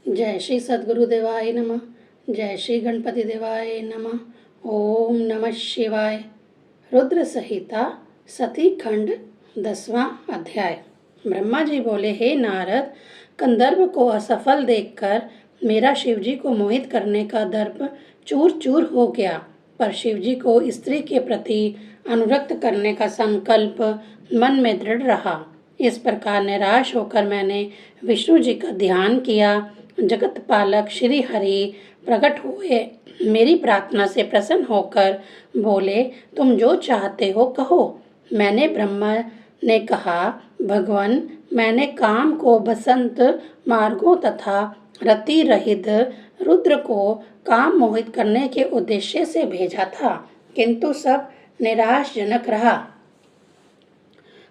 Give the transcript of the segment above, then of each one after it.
जय श्री सद्गुरुदेवाय नमः। जय श्री गणपति देवाय नमः। ओम नमः शिवाय। रुद्र संहिता सती खंड 10वां अध्याय। ब्रह्मा जी बोले, हे नारद, कंदर्प को असफल देखकर मेरा शिवजी को मोहित करने का दर्प चूर चूर हो गया, पर शिवजी को स्त्री के प्रति अनुरक्त करने का संकल्प मन में दृढ़ रहा। इस प्रकार निराश होकर मैंने विष्णु जी का ध्यान किया। जगत पालक श्री हरि प्रकट हुए, मेरी प्रार्थना से प्रसन्न होकर बोले, तुम जो चाहते हो कहो। मैंने ब्रह्मा ने कहा, भगवान, मैंने काम को बसंत मार्गों तथा रति रहित रुद्र को काम मोहित करने के उद्देश्य से भेजा था, किंतु सब निराशजनक रहा।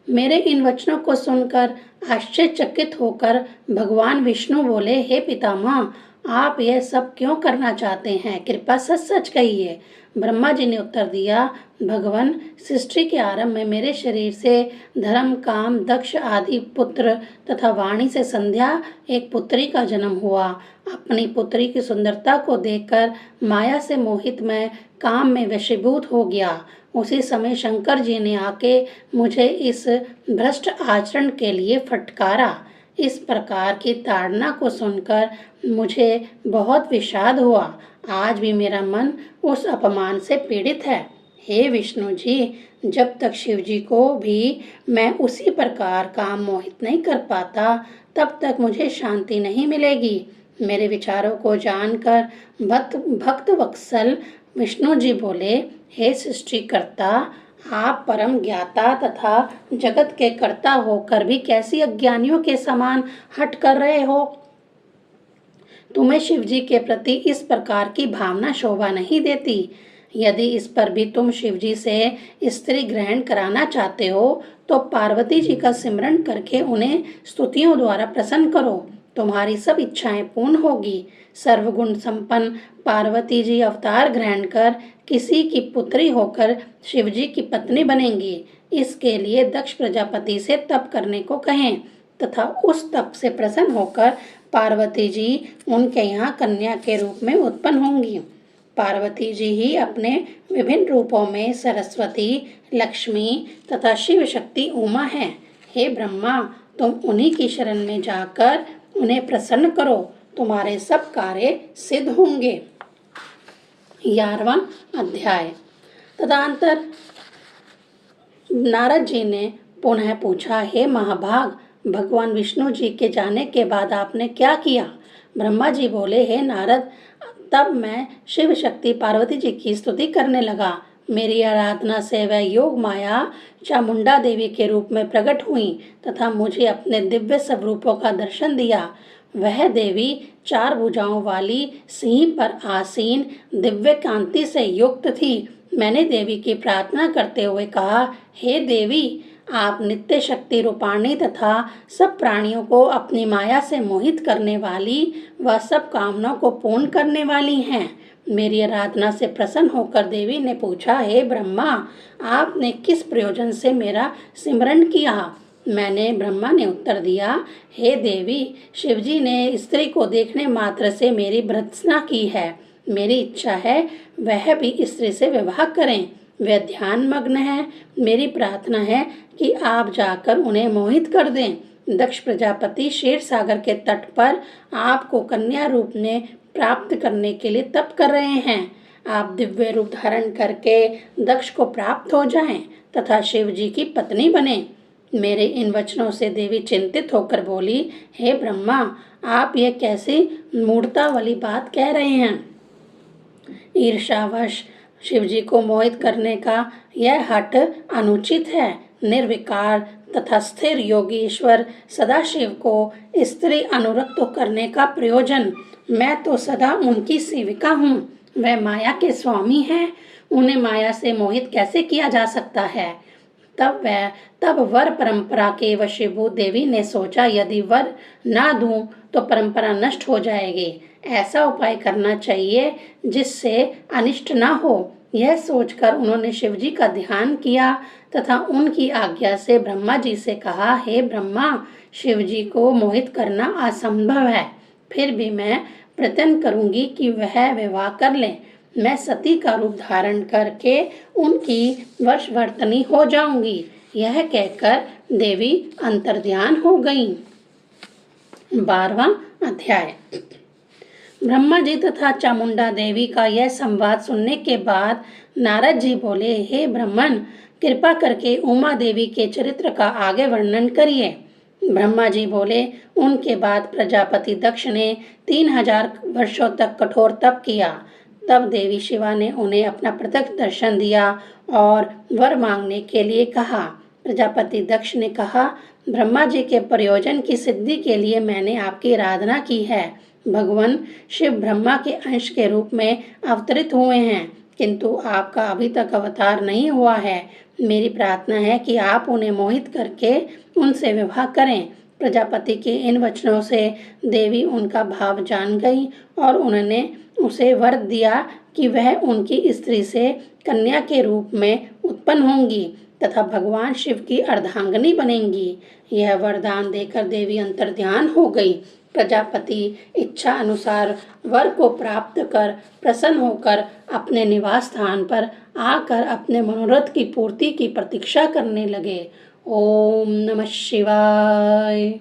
मेरे इन वचनों को सुनकर आश्चर्यचकित होकर भगवान विष्णु बोले, हे पितामह, आप यह सब क्यों करना चाहते हैं? कृपा सच सच कहिए। ब्रह्मा जी ने उत्तर दिया, भगवान, सृष्टि के आरंभ में मेरे शरीर से धर्म, काम, दक्ष आदि पुत्र तथा वाणी से संध्या एक पुत्री का जन्म हुआ। अपनी पुत्री की सुंदरता को देखकर माया से मोहित मैं काम में वशीभूत हो गया। उसी समय शंकर जी ने आके मुझे इस भ्रष्ट आचरण के लिए फटकारा। इस प्रकार की ताड़ना को सुनकर मुझे बहुत विषाद हुआ। आज भी मेरा मन उस अपमान से पीड़ित है। हे विष्णु जी, जब तक शिव जी को भी मैं उसी प्रकार काम मोहित नहीं कर पाता, तब तक मुझे शांति नहीं मिलेगी। मेरे विचारों को जानकर भक्त वत्सल विष्णु जी बोले, हे सृष्टिकर्ता, आप परम ज्ञाता तथा जगत के कर्ता होकर भी कैसी अज्ञानियों के समान हट कर रहे हो? तुम्हें शिवजी के प्रति इस प्रकार की भावना शोभा नहीं देती। यदि इस पर भी तुम शिवजी से स्त्री ग्रहण कराना चाहते हो, तो पार्वती जी का सिमरन करके उन्हें स्तुतियों द्वारा प्रसन्न करो। तुम्हारी सब इच्छाएं पूर्ण होगी। सर्वगुण संपन्न पार्वती जी अवतार ग्रहण कर किसी की पुत्री होकर शिवजी की पत्नी बनेंगी। इसके लिए दक्ष प्रजापति से तप करने को कहें तथा उस तप से प्रसन्न होकर पार्वती जी उनके यहाँ कन्या के रूप में उत्पन्न होंगी। पार्वती जी ही अपने विभिन्न रूपों में सरस्वती, लक्ष्मी तथा शिव शक्ति उमा हैं। हे ब्रह्मा, तुम उन्हीं की शरण में जाकर उन्हें प्रसन्न करो, तुम्हारे सब कार्य सिद्ध होंगे। 11वां अध्याय। तदनंतर नारद जी ने पुनः पूछा, हे महाभाग, भगवान विष्णु जी के जाने के बाद आपने क्या किया? ब्रह्मा जी बोले, हे नारद, तब मैं शिव शक्ति पार्वती जी की स्तुति करने लगा। मेरी आराधना से वह योग माया चामुंडा देवी के रूप में प्रकट हुई तथा मुझे अपने दिव्य स्वरूपों का दर्शन दिया। वह देवी 4 भुजाओं वाली सिंह पर आसीन दिव्य कांति से युक्त थी। मैंने देवी की प्रार्थना करते हुए कहा, हे देवी, आप नित्य शक्ति रूपाणी तथा सब प्राणियों को अपनी माया से मोहित करने वाली व सब कामनाओं को पूर्ण करने वाली हैं। मेरी आराधना से प्रसन्न होकर देवी ने पूछा, हे ब्रह्मा, आपने किस प्रयोजन से मेरा सिमरन किया? मैंने ब्रह्मा ने उत्तर दिया, हे देवी, शिवजी ने स्त्री को देखने मात्र से मेरी भर्त्सना की है। मेरी इच्छा है वह भी स्त्री से विवाह करें। वे ध्यान मग्न है। मेरी प्रार्थना है कि आप जाकर उन्हें मोहित कर दें। दक्ष प्रजापति क्षीर सागर के तट पर आपको कन्या रूप में प्राप्त करने के लिए तप कर रहे हैं। आप दिव्य रूप धारण करके दक्ष को प्राप्त हो जाएं तथा शिव जी की पत्नी बने। मेरे इन वचनों से देवी चिंतित होकर बोली, हे ब्रह्मा, आप यह कैसी मूढ़ता वाली बात कह रहे हैं? ईर्ष्यावश शिवजी को मोहित करने का यह हठ अनुचित है। निर्विकार तथा स्थिर योगी ईश्वर सदाशिव को स्त्री अनुरक्त करने का प्रयोजन, मैं तो सदा उनकी सेविका हूँ। वह माया के स्वामी हैं, उन्हें माया से मोहित कैसे किया जा सकता है? तब वर परंपरा के वशीभूत देवी ने सोचा, यदि वर ना दूं तो परंपरा नष्ट हो जाएगी। ऐसा उपाय करना चाहिए जिससे अनिष्ट ना हो। यह सोचकर उन्होंने शिवजी का ध्यान किया तथा उनकी आज्ञा से ब्रह्मा जी से कहा, हे ब्रह्मा, शिवजी को मोहित करना असंभव है, फिर भी मैं प्रयत्न करूंगी कि वह विवाह कर लें। मैं सती का रूप धारण करके उनकी वशवर्तनी हो जाऊंगी। यह कहकर देवी अंतर्ध्यान हो गईं। 12वां अध्याय। ब्रह्मा जी तथा चामुंडा देवी का यह संवाद सुनने के बाद नारद जी बोले, हे ब्राह्मण, कृपा करके उमा देवी के चरित्र का आगे वर्णन करिए। ब्रह्मा जी बोले, उनके बाद प्रजापति दक्ष ने 3000 वर्षों तक कठोर तप किया। तब देवी शिवा ने उन्हें अपना प्रत्यक्ष दर्शन दिया और वर मांगने के लिए कहा। प्रजापति दक्ष ने कहा, ब्रह्मा जी के प्रयोजन की सिद्धि के लिए मैंने आपकी आराधना की है। भगवान शिव ब्रह्मा के अंश के रूप में अवतरित हुए हैं, किंतु आपका अभी तक अवतार नहीं हुआ है। मेरी प्रार्थना है कि आप उन्हें मोहित करके उनसे विवाह करें। प्रजापति के इन वचनों से देवी उनका भाव जान गई और उन्होंने उसे वर दिया कि वह उनकी स्त्री से कन्या के रूप में उत्पन्न होंगी तथा भगवान शिव की अर्धांगिनी बनेंगी। यह वरदान देकर देवी अंतर्ध्यान हो गई। प्रजापति इच्छा अनुसार वर को प्राप्त कर प्रसन्न होकर अपने निवास स्थान पर आकर अपने मनोरथ की पूर्ति की प्रतीक्षा करने लगे। ओम नमः शिवाय।